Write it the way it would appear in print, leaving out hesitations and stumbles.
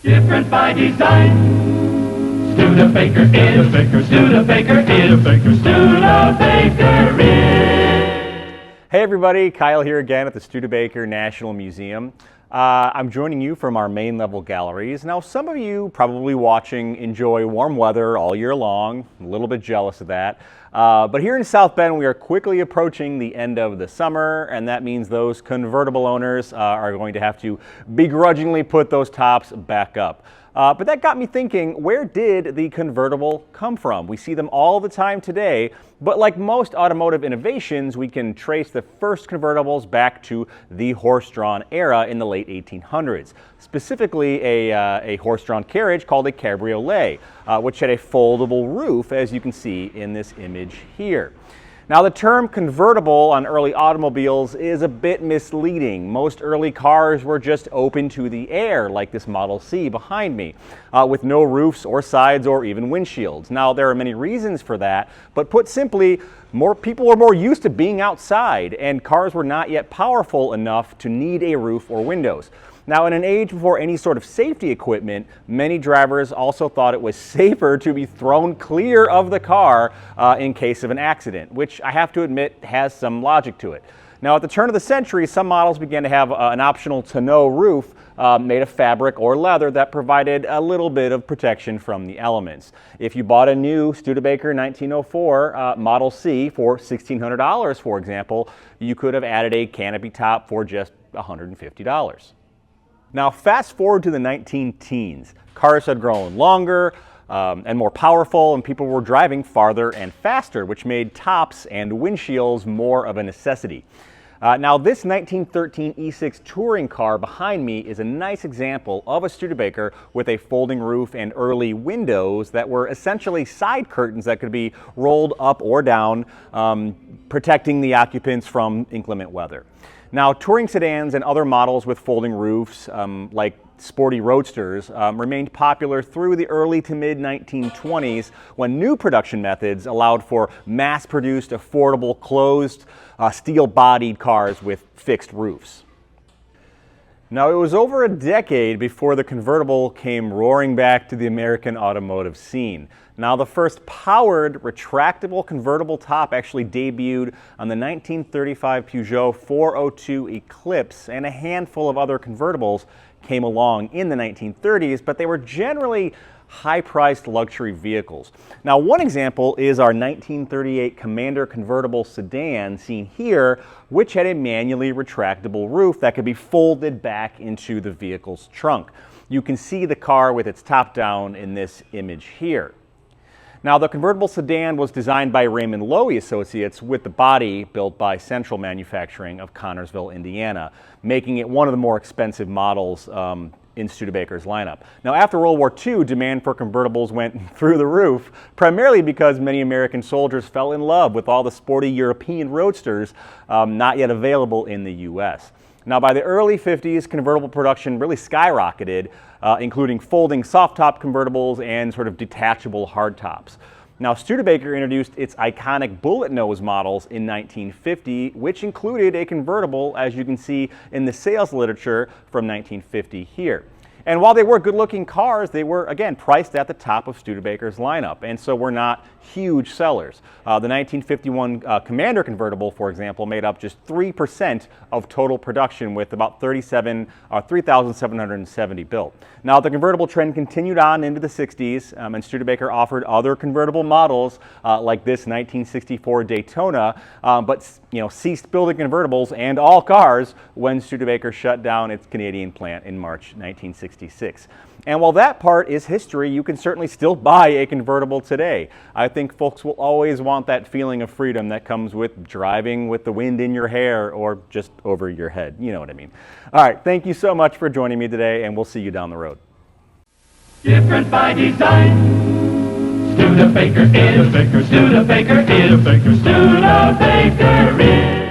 Different by design. Studebaker is. Studebaker is. Studebaker is. Hey everybody, Kyle here again at the Studebaker National Museum. I'm joining you from our main level galleries. Now, some of you probably watching enjoy warm weather all year long. I'm a little bit jealous of that. But here in South Bend, we are quickly approaching the end of the summer, and that means those convertible owners are going to have to begrudgingly put those tops back up. But that got me thinking, where did the convertible come from? We see them all the time today, but like most automotive innovations, we can trace the first convertibles back to the horse-drawn era in the late 1800s. Specifically, a horse-drawn carriage called a cabriolet, which had a foldable roof, as you can see in this image here. Now, the term convertible on early automobiles is a bit misleading. Most early cars were just open to the air, like this Model C behind me, with no roofs or sides or even windshields. Now, there are many reasons for that, but put simply, more people were more used to being outside, and cars were not yet powerful enough to need a roof or windows. Now, in an age before any sort of safety equipment, many drivers also thought it was safer to be thrown clear of the car in case of an accident, which I have to admit has some logic to it. Now, at the turn of the century, some models began to have an optional tonneau roof made of fabric or leather that provided a little bit of protection from the elements. If you bought a new Studebaker 1904 Model C for $1,600, for example, you could have added a canopy top for just $150. Now, fast forward to the 19-teens. Cars had grown longer and more powerful, and people were driving farther and faster, which made tops and windshields more of a necessity. Now, this 1913 E6 touring car behind me is a nice example of a Studebaker with a folding roof and early windows that were essentially side curtains that could be rolled up or down, protecting the occupants from inclement weather. Now, touring sedans and other models with folding roofs, like sporty roadsters, remained popular through the early to mid-1920s when new production methods allowed for mass-produced, affordable, closed, steel-bodied cars with fixed roofs. Now, it was over a decade before the convertible came roaring back to the American automotive scene. Now, the first powered retractable convertible top actually debuted on the 1935 Peugeot 402 Eclipse, and a handful of other convertibles came along in the 1930s, but they were generally high-priced luxury vehicles. Now, one example is our 1938 Commander convertible sedan seen here, which had a manually retractable roof that could be folded back into the vehicle's trunk. You can see the car with its top down in this image here. Now, the convertible sedan was designed by Raymond Loewy Associates with the body built by Central Manufacturing of Connersville, Indiana, making it one of the more expensive models in Studebaker's lineup. Now, after World War II, demand for convertibles went through the roof, primarily because many American soldiers fell in love with all the sporty European roadsters not yet available in the U.S. Now, by the early 50s, convertible production really skyrocketed, including folding soft-top convertibles and sort of detachable hardtops. Now, Studebaker introduced its iconic bullet nose models in 1950, which included a convertible, as you can see in the sales literature from 1950 here. And while they were good-looking cars, they were, again, priced at the top of Studebaker's lineup, and so were not huge sellers. The 1951 Commander convertible, for example, made up just 3% of total production, with about 3,770 built. Now, the convertible trend continued on into the 60s, and Studebaker offered other convertible models like this 1964 Daytona, but ceased building convertibles and all cars when Studebaker shut down its Canadian plant in March 1966. And while that part is history, you can certainly still buy a convertible today. I think folks will always want that feeling of freedom that comes with driving with the wind in your hair or just over your head. You know what I mean. All right, thank you so much for joining me today, and we'll see you down the road. Different by design. Studebaker is. Studebaker is. Studebaker is.